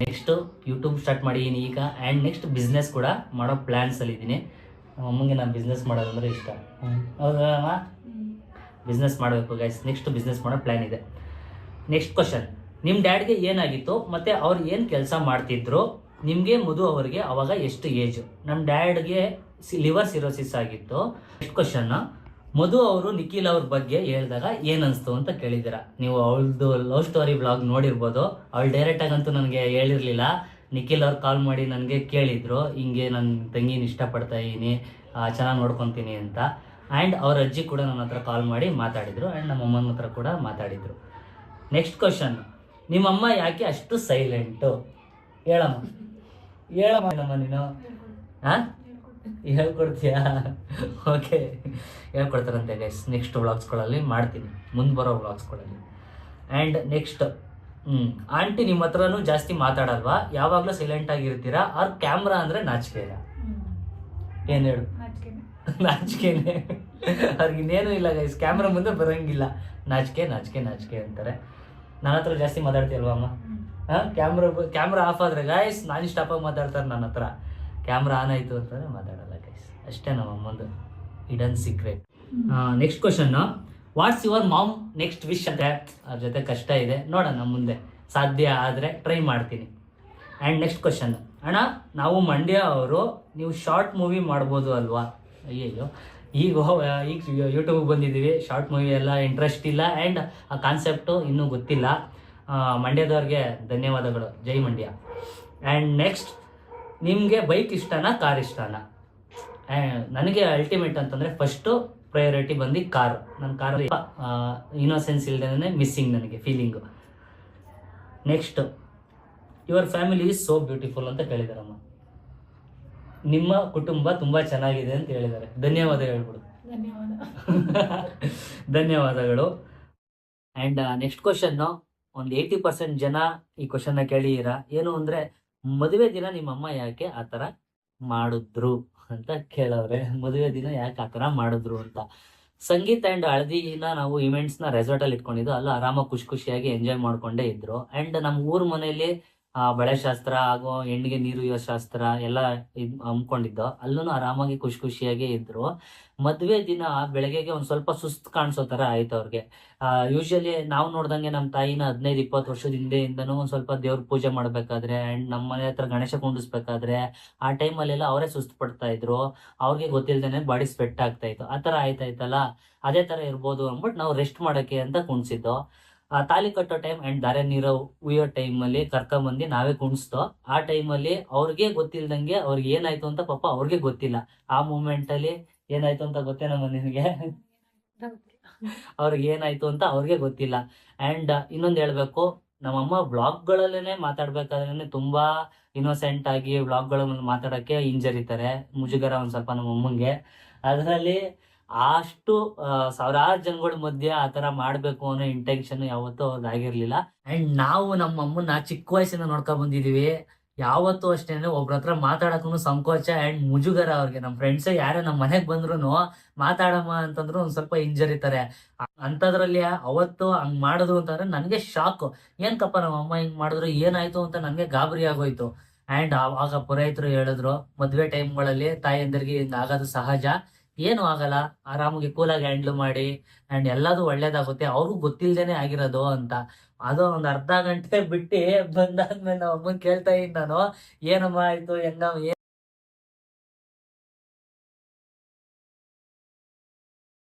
Next YouTube start ಮಾಡಿದ್ದೀನಿ ಈಗ. And next business ಕೂಡ ಮಾಡೋ ಪ್ಲ್ಯಾನ್ಸಲ್ಲಿ ಇದ್ದೀನಿ. ನಮ್ಮ ಅಮ್ಮಂಗೆ ನಾನು ಬಿಸ್ನೆಸ್ ಮಾಡೋದಂದ್ರೆ ಇಷ್ಟ. ಹೌದಮ್ಮ, ಬಿಸ್ನೆಸ್ ಮಾಡಬೇಕು ಗೈಸ್. ನೆಕ್ಸ್ಟ್ ಬಿಸ್ನೆಸ್ ಮಾಡೋ ಪ್ಲ್ಯಾನ್ ಇದೆ. ನೆಕ್ಸ್ಟ್ ಕ್ವಶನ್, ನಿಮ್ಮ ಡ್ಯಾಡ್ಗೆ ಏನಾಗಿತ್ತು ಮತ್ತು ಅವ್ರು ಏನು ಕೆಲಸ ಮಾಡ್ತಿದ್ರು? ನಿಮಗೆ ಮಧು ಅವರಿಗೆ ಅವಾಗ ಎಷ್ಟು ಏಜು? ನಮ್ಮ ಡ್ಯಾಡ್ಗೆ ಲಿವರ್ ಸಿರೋಸಿಸ್ ಆಗಿತ್ತು. ನೆಕ್ಸ್ಟ್ ಕ್ವಶನ್, ಮಧು ಅವರು ನಿಖಿಲ್ ಅವ್ರ ಬಗ್ಗೆ ಹೇಳಿದಾಗ ಏನು ಅನಿಸ್ತು ಅಂತ ಕೇಳಿದ್ದೀರಾ. ನೀವು ಅವಳದು ಲವ್ ಸ್ಟೋರಿ ಬ್ಲಾಗ್ ನೋಡಿರ್ಬೋದು. ಅವಳು ಡೈರೆಕ್ಟಾಗಂತೂ ನನಗೆ ಹೇಳಿರಲಿಲ್ಲ. ನಿಖಿಲ್ ಅವ್ರು ಕಾಲ್ ಮಾಡಿ ನನಗೆ ಕೇಳಿದರು, ಹಿಂಗೆ ನನ್ನ ತಂಗಿನ ಇಷ್ಟಪಡ್ತಾ ಇದ್ದೀನಿ, ಚೆನ್ನಾಗಿ ನೋಡ್ಕೊತೀನಿ ಅಂತ. ಆ್ಯಂಡ್ ಅವ್ರ ಅಜ್ಜಿ ಕೂಡ ನನ್ನ ಹತ್ರ ಕಾಲ್ ಮಾಡಿ ಮಾತಾಡಿದರು. ಆ್ಯಂಡ್ ನಮ್ಮ ಅಮ್ಮನ ಹತ್ರ ಕೂಡ ಮಾತಾಡಿದರು. ನೆಕ್ಸ್ಟ್ ಕ್ವಶನ್, ನಿಮ್ಮಮ್ಮ ಯಾಕೆ ಅಷ್ಟು ಸೈಲೆಂಟು? ಹೇಳಮ್ಮ ನಮ್ಮ ನೀನು. ಹಾಂ, ಹೇಳ್ಕೊಡ್ತೀಯಾ? ಓಕೆ, ಹೇಳ್ಕೊಡ್ತಾರಂತೆ ಗೈಸ್. ನೆಕ್ಸ್ಟ್ ವ್ಲಾಗ್ಸ್ಗಳಲ್ಲಿ ಮಾಡ್ತೀನಿ, ಮುಂದೆ ಬರೋ ವ್ಲಾಗ್ಸ್ಗಳಲ್ಲಿ. ಆ್ಯಂಡ್ ನೆಕ್ಸ್ಟ್, ಆಂಟಿ ನಿಮ್ಮ ಹತ್ರನೂ ಜಾಸ್ತಿ ಮಾತಾಡಲ್ವಾ? ಯಾವಾಗಲೂ ಸೈಲೆಂಟ್ ಆಗಿರ್ತೀರಾ? ಅವ್ರ ಕ್ಯಾಮ್ರಾ ಅಂದರೆ ನಾಚಿಕೆಯ? ಏನು ಹೇಳು? ನಾಚಿಕೆನೆ. ಅವ್ರಿಗೆ ಇನ್ನೇನು ಇಲ್ಲ ಗೈಸ್, ಕ್ಯಾಮ್ರಾ ಮುಂದೆ ಬರೋಂಗಿಲ್ಲ. ನಾಚಿಕೆ ಅಂತಾರೆ. ನನ್ನ ಹತ್ರ ಜಾಸ್ತಿ ಮಾತಾಡ್ತೀಯಲ್ವ ಅಮ್ಮ? ಹಾಂ, ಕ್ಯಾಮ್ರಾ ಆಫ್ ಆದರೆ ಗೈಸ್ ನಾನು ಸ್ಟಾಪಾಗಿ ಮಾತಾಡ್ತಾರೆ ನನ್ನ ಹತ್ರ. ಕ್ಯಾಮ್ರಾ ಆನ್ ಆಯಿತು ಅಂತಂದರೆ ಮಾತಾಡಲ್ಲ ಗೈಸ್. ಅಷ್ಟೇ ನಮ್ಮ ಅಮ್ಮಂದು hidden secret. Next question, what's your mom next wish? ಅಂದರೆ ಅವ್ರ ಜೊತೆ ಕಷ್ಟ ಇದೆ, ನೋಡೋಣ ಮುಂದೆ ಸಾಧ್ಯ ಆದರೆ ಟ್ರೈ ಮಾಡ್ತೀನಿ. ಆ್ಯಂಡ್ ನೆಕ್ಸ್ಟ್ ಕ್ವಶನ್, ಅಣ್ಣ ನಾವು ಮಂಡ್ಯ ಅವರು, ನೀವು ಶಾರ್ಟ್ ಮೂವಿ ಮಾಡ್ಬೋದು ಅಲ್ವಾ? ಅಯ್ಯಯ್ಯೋ, ಈಗ ಯೂಟ್ಯೂಬಿಗೆ ಬಂದಿದ್ದೀವಿ. ಶಾರ್ಟ್ ಮೂವಿ ಎಲ್ಲ ಇಂಟ್ರೆಸ್ಟ್ ಇಲ್ಲ. ಆ್ಯಂಡ್ ಆ ಕಾನ್ಸೆಪ್ಟು ಇನ್ನೂ ಗೊತ್ತಿಲ್ಲ. ಮಂಡ್ಯದವ್ರಿಗೆ ಧನ್ಯವಾದಗಳು, ಜೈ ಮಂಡ್ಯ. ಆ್ಯಂಡ್ ನೆಕ್ಸ್ಟ್, ನಿಮಗೆ ಬೈಕ್ ಇಷ್ಟನಾ ಕಾರ್ ಇಷ್ಟನಾ? ನನಗೆ ಅಲ್ಟಿಮೇಟ್ ಅಂತಂದರೆ ಫಸ್ಟು ಪ್ರಯಾರಿಟಿ ಬಂದು ಕಾರು. ನನ್ನ ಕಾರ್ ಇನ್ನೋಸೆನ್ಸ್ ಇಲ್ಲದೇ ಮಿಸ್ಸಿಂಗ್ ನನಗೆ feeling. Next, your family is so beautiful ಅಂತ ಕೇಳಿದಾರಮ್ಮ. ನಿಮ್ಮ ಕುಟುಂಬ ತುಂಬ ಚೆನ್ನಾಗಿದೆ ಅಂತ ಹೇಳಿದ್ದಾರೆ. ಧನ್ಯವಾದ ಹೇಳ್ಬಿಡು. ಧನ್ಯವಾದಗಳು. ಆ್ಯಂಡ್ ನೆಕ್ಸ್ಟ್ ಕ್ವಶನ್ನು, ಒಂದು 80% ಜನ ಈ ಕ್ವಶನ್ನ ಕೇಳಿದ್ದೀರಾ. ಏನು ಅಂದರೆ, ಮದುವೆ ದಿನ ನಿಮ್ಮಮ್ಮ ಯಾಕೆ ಆ ಥರ ಮಾಡಿದ್ರು ಅಂತ ಕೇಳವ್ರೆ. ಮದುವೆ ದಿನ ಯಾಕೆ ಆ ಥರ ಮಾಡಿದ್ರು ಅಂತ. ಸಂಗೀತ ಆ್ಯಂಡ್ ಹಳದಿನ ನಾವು ಇವೆಂಟ್ಸ್ನ ರೆಸಾರ್ಟಲ್ಲಿ ಇಟ್ಕೊಂಡಿದ್ದು. ಅಲ್ಲ ಆರಾಮಾಗಿ ಖುಷಿಯಾಗಿ ಎಂಜಾಯ್ ಮಾಡ್ಕೊಂಡೇ ಇದ್ರು. ಆ್ಯಂಡ್ ನಮ್ಮ ಊರ ಮನೆಯಲ್ಲಿ ಬಳೆ ಶಾಸ್ತ್ರ ಹಾಗೂ ಹೆಣ್ಣಿಗೆ ನೀರು ಇಯೋ ಶಾಸ್ತ್ರ ಎಲ್ಲ ಹಮ್ಮಿಕೊಂಡಿದ್ದು. ಅಲ್ಲೂ ಆರಾಮಾಗಿ ಖುಷಿಯಾಗಿ ಇದ್ರು. ಮದುವೆ ದಿನ ಬೆಳಗ್ಗೆಗೆ ಒಂದು ಸ್ವಲ್ಪ ಸುಸ್ತು ಕಾಣಿಸೋ ಥರ ಆಯ್ತು ಅವ್ರಿಗೆ. ಯೂಶ್ವಲಿ ನಾವು ನೋಡ್ದಂಗೆ ನಮ್ಮ ತಾಯಿನ 15-20 ವರ್ಷದ ಹಿಂದೆಯಿಂದನೂ ಒಂದು ಸ್ವಲ್ಪ ದೇವ್ರ ಪೂಜೆ ಮಾಡಬೇಕಾದ್ರೆ ಆ್ಯಂಡ್ ನಮ್ಮ ಮನೆ ಹತ್ರ ಗಣೇಶ ಕುಂಡಿಸ್ಬೇಕಾದ್ರೆ ಆ ಟೈಮಲ್ಲೆಲ್ಲ ಅವರೇ ಸುಸ್ತು ಪಡ್ತಾ ಇದ್ರು. ಅವ್ರಿಗೆ ಗೊತ್ತಿಲ್ದೇನೆ ಬಾಡಿ ಸ್ವೆಟ್ ಆಗ್ತಾ ಇತ್ತು. ಆ ಥರ ಆಯ್ತಾಯ್ತಲ್ಲ, ಅದೇ ಥರ ಇರ್ಬೋದು ಅಂದ್ಬಿಟ್ಟು ನಾವು ರೆಸ್ಟ್ ಮಾಡೋಕ್ಕೆ ಅಂತ ಕುಣಿಸಿದ್ದು. ತಾಲಿ ಕಟ್ಟೋ ಟೈಮ್ ಆ್ಯಂಡ್ ಧಾರೆ ನೀರು ಉಯ್ಯೋ ಟೈಮಲ್ಲಿ ಕರ್ಕೊಂಬಂದು ನಾವೇ ಕುಣಿಸ್ತೋ. ಆ ಟೈಮಲ್ಲಿ ಅವ್ರಿಗೆ ಗೊತ್ತಿಲ್ದಂಗೆ ಅವ್ರಿಗೆ ಏನಾಯ್ತು ಅಂತ ಪಾಪ ಅವ್ರಿಗೆ ಗೊತ್ತಿಲ್ಲ. ಆ ಮೂಮೆಂಟಲ್ಲಿ ಏನಾಯ್ತು ಅಂತ ಗೊತ್ತೇನಮ್ಮ ನಿನಗೆ? ಅವ್ರಿಗೆ ಏನಾಯ್ತು ಅಂತ ಅವ್ರಿಗೆ ಗೊತ್ತಿಲ್ಲ. ಆ್ಯಂಡ್ ಇನ್ನೊಂದು ಹೇಳಬೇಕು, ನಮ್ಮಮ್ಮ ವ್ಲಾಗ್ಗಳಲ್ಲೇ ಮಾತಾಡ್ಬೇಕಾದ್ರೆ ತುಂಬ ಇನ್ನೋಸೆಂಟ್ ಆಗಿ ವ್ಲಾಗ್ಗಳನ್ನು ಮಾತಾಡೋಕ್ಕೆ ಹಿಂಜರಿತಾರೆ. ಮುಜುಗರ ಒಂದು ಸ್ವಲ್ಪ ನಮ್ಮ ಅಮ್ಮಂಗೆ. ಅದರಲ್ಲಿ ಅಷ್ಟು ಸಾವಿರಾರು ಜನಗಳ ಮಧ್ಯೆ ಆ ಥರ ಮಾಡಬೇಕು ಅನ್ನೋ ಇಂಟೆನ್ಷನ್ ಯಾವತ್ತೂ ಅವ್ರಿಗೆ ಆಗಿರಲಿಲ್ಲ. ಆ್ಯಂಡ್ ನಾವು ನಮ್ಮ ಅಮ್ಮನ ಚಿಕ್ಕ ವಯಸ್ಸಿಂದ ನೋಡ್ಕೊಂಡು ಬಂದಿದ್ದೀವಿ. ಯಾವತ್ತೂ ಅಷ್ಟೇ ಒಬ್ರ ಹತ್ರ ಮಾತಾಡೋಕ್ಕೂ ಸಂಕೋಚ ಆ್ಯಂಡ್ ಮುಜುಗರ ಅವ್ರಿಗೆ. ನಮ್ಮ ಫ್ರೆಂಡ್ಸೇ ಯಾರೇ ನಮ್ಮ ಮನೆಗೆ ಬಂದ್ರೂ ಮಾತಾಡಮ್ಮ ಅಂತಂದ್ರು ಒಂದು ಸ್ವಲ್ಪ ಹಿಂಜರಿತಾರೆ. ಅಂಥದ್ರಲ್ಲಿ ಅವತ್ತು ಹಂಗೆ ಮಾಡಿದ್ರು ಅಂತಂದರೆ ನನಗೆ ಶಾಕು. ಏನಕ್ಕಪ್ಪ ನಮ್ಮ ಅಮ್ಮ ಹಿಂಗೆ ಮಾಡಿದ್ರು, ಏನಾಯಿತು ಅಂತ ನನಗೆ ಗಾಬರಿ ಆಗೋಯ್ತು. ಆ್ಯಂಡ್ ಆವಾಗ ಪುರೋಹಿತರು ಹೇಳಿದ್ರು, ಮದುವೆ ಟೈಮ್ಗಳಲ್ಲಿ ತಾಯಿಯಂದರಿಗೆ ಹಿಂಗೆ ಆಗೋದು ಸಹಜ, ಏನು ಆಗಲ್ಲ, ಆರಾಮಾಗಿ ಕೂಲಾಗಿ ಹ್ಯಾಂಡ್ಲ್ ಮಾಡಿ ಆ್ಯಂಡ್ ಎಲ್ಲದೂ ಒಳ್ಳೇದಾಗುತ್ತೆ, ಅವ್ರಿಗೂ ಗೊತ್ತಿಲ್ಲದೇನೆ ಆಗಿರೋದು ಅಂತ. ಅದು ಒಂದು ಅರ್ಧ ಗಂಟೆ ಬಿಟ್ಟು ಬಂದಾದ್ಮೇಲೆ ನಮ್ಮ ಅಮ್ಮನ ಕೇಳ್ತಾ ಇದ್ದೀನಿ ನಾನು, ಏನಮ್ಮ ಆಯಿತು, ಹೆಂಗ